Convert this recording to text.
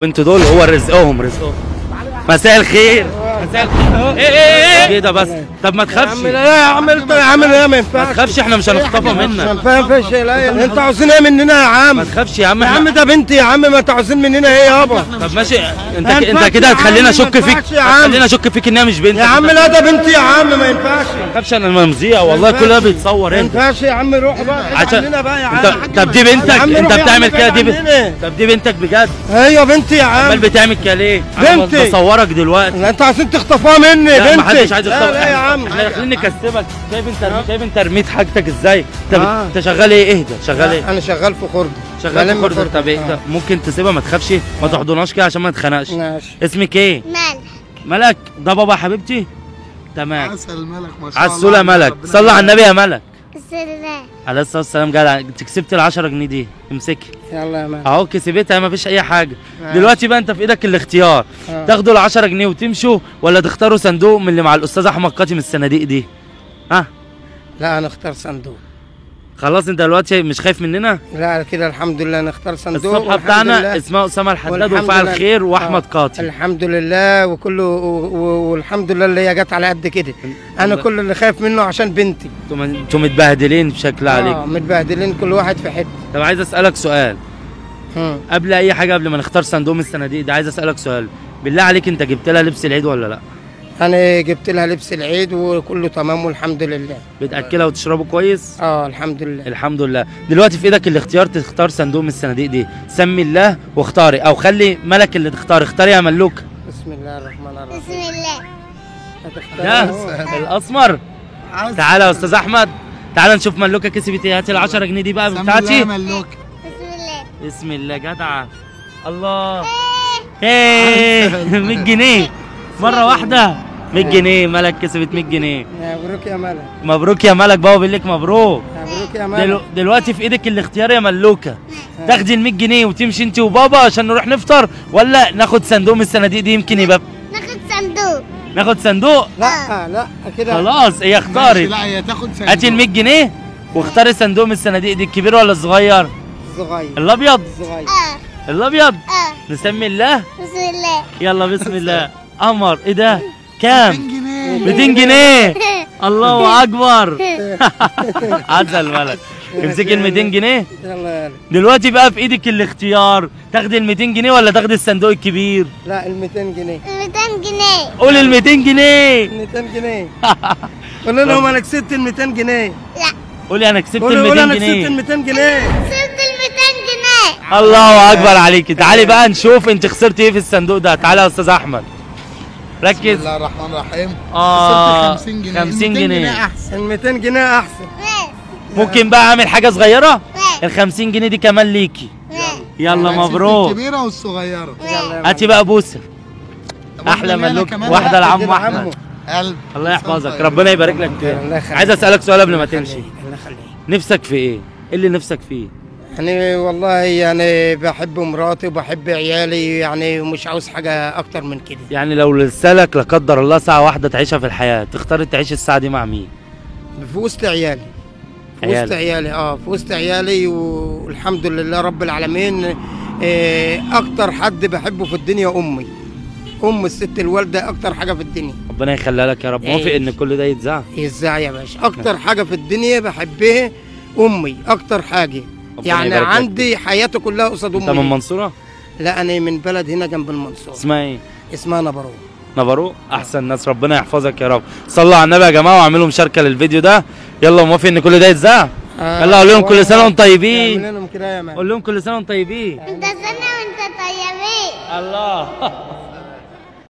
انتوا دول هو رزقهم. مساء الخير. مساء الخير. ايه كده بس. طب ما تخافش لا يا عم، انت يا عم لا ما ينفعش. ما تخافش، احنا مش هنخطفها منك. ما ينفعش. لا انتوا عاوزين ايه مننا يا عم؟ ما تخافش يا عم. يا عم ده بنتي يا عم، ما انتوا عاوزين مننا ايه يابا؟ طب ماشي، انت كده هتخلينا اشك فيك. هتخلينا اشك فيك انها مش بنتك يا عم. لا ده بنتي يا عم، ما ينفعش. ما تخافش، انا ممزيع والله، كل ده بيتصور. ما انت ينفعش يا عم، روح بقى عننا بقى يا عم. طب دي بنتك؟ انت بتعمل كده طب دي بنتك بجد؟ ايوه بنتي يا عم. امال بتعمل كده ليه؟ بنتي. انا بصورك دلوقتي. لا انتوا عايزين تخطفوها مني. لا بنتي. ما حدش عايز يخطفها. لا يا عم، احنا داخلين نكسبك. شايف انت رميت حاجتك ازاي؟ انت شغال ايه؟ اهدى. شغال ايه؟ انا شغال في خردة. شغال في خردة. طب ايه ممكن تسيبها؟ ما تخافش، ما تحضنهاش كده عشان ما تتخنقش. ماشي. اسمك ايه؟ ملك. ملك. ده بابا حبيبتي؟ تمام. عسل ملك ما شاء الله. عسولة ملك. صلي على النبي يا ملك بسم الله. عليه الصلاة والسلام. جدع، انت كسبت ال 10 جنيه دي، امسكي يلا يا مان. اهو، كسبتها ما فيش اي حاجة. دلوقتي بقى انت في ايدك الاختيار، تاخدوا ال 10 جنيه وتمشوا، ولا تختاروا صندوق من اللي مع الاستاذ احمد قاتم الصناديق دي؟ ها؟ لا انا اختار صندوق. خلاص انت دلوقتي مش خايف مننا؟ لا كده الحمد لله نختار صندوق. الصفحة بتاعنا اسمها اسامة الحداد وفاعل خير واحمد قاتم. الحمد لله وكله والحمد لله اللي هي جت على قد كده. انا كل اللي خايف منه عشان بنتي. انتوا متبهدلين بشكل عليك. متبهدلين كل واحد في حته. طب عايز اسالك سؤال قبل اي حاجه، قبل ما نختار صندوق من الصناديق دي، عايز اسالك سؤال بالله عليك، انت جبت لها لبس العيد ولا لا؟ انا جبت لها لبس العيد وكله تمام والحمد لله. بتاكلها وتشربه كويس؟ الحمد لله. الحمد لله. دلوقتي في ايدك الاختيار، تختار صندوق من الصناديق دي، سمي الله واختاري، او خلي ملك اللي تختار. اختاري يا ملوكه. بسم الله الرحمن الرحيم. بسم الله. ده الاسمر. تعالى يا استاذ احمد، تعالى نشوف ملوكه كسبت ايه. هاتي ال 10 جنيه دي بقى بتاعتي. بسم الله. بسم الله. جدعه. الله. ايه 100 جنيه مره واحده. 100 جنيه ملك كسبت 100 جنيه. مبروك يا ملك. مبروك يا ملك. بابا بيقول لك مبروك. مبروك يا ملك. دلوقتي في ايدك الاختيار يا ملوكه، تاخدي ال 100 جنيه وتمشي انت وبابا عشان نروح نفطر، ولا ناخد صندوق من الصناديق دي يمكن يبقى. ناخد صندوق. ناخد صندوق؟ لا كده خلاص هي اختارت. لا هي تاخد صندوق. هاتي ال 100 جنيه واختاري صندوق من الصناديق دي، الكبير ولا الصغير؟ الصغير. الابيض. الصغير. الابيض. نسمي الله. بسم الله. يلا بسم الله. قمر. ايه ده؟ كام؟ 200 جنيه. 200 جنيه. الله اكبر. عسل ملك. امسكي ال 200 جنيه. يلا. دلوقتي بقى في ايدك الاختيار، تاخدي ال 200 جنيه ولا تاخدي الصندوق الكبير؟ لا ال 200 جنيه. 200 جنيه. قول ال 200 جنيه. 200 جنيه. قول لهم انا كسبت ال 200 جنيه. لا. قولي انا كسبت ال قول 200 انا كسبت ال جنيه. 200 جنيه. كسبت ال 200 جنيه. الله اكبر عليكي. تعالي بقى نشوف انت خسرتي ايه في الصندوق ده. تعالى يا استاذ احمد، ركز. بسم الله الرحمن الرحيم. 50 جنيه. 50 جنيه احسن. ال 200 جنيه احسن. ممكن بقى اعمل حاجه صغيره؟ ماشي. ال 50 جنيه دي كمان ليكي. يلا مبروك. الكبيره والصغيره. هاتي بقى بوسه. احلى ملوك واحده لعمو احمد. قلب. الله يحفظك، ربنا يبارك لك الله فيك. يخليك. عايز اسالك سؤال قبل ما تمشي. الله يخليك. نفسك في ايه؟ ايه اللي نفسك فيه؟ يعني والله يعني بحب مراتي وبحب عيالي يعني، ومش عاوز حاجه اكتر من كده. يعني لو لسالك لا قدر الله ساعه واحده تعيشها في الحياه، تختار تعيش الساعه دي مع مين؟ في وسط عيالي. في وسط عيالي. في وسط عيالي والحمد لله رب العالمين. اكتر حد بحبه في الدنيا امي. الست الوالده اكتر حاجه في الدنيا. ربنا يخليها لك يا رب. موافق ان كل ده يتذاع؟ ازاي يا باشا؟ اكتر حاجه في الدنيا بحبها امي، اكتر حاجه. يعني عندي حياتي كلها قصاد امي. انت من المنصوره؟ لا انا من بلد هنا جنب المنصوره. اسمها ايه؟ اسمها نبرو. نبرو. احسن ناس، ربنا يحفظك يا رب. صلوا على النبي يا جماعه واعملوا مشاركه للفيديو ده. يلا موافق ان كل ده يتذاع؟ يلا قول لهم كل سنه وانتم طيبين. قول لهم كده يا مان. قول لهم كل سنه وانتم طيبين. انت سنة وانت طيبين. الله.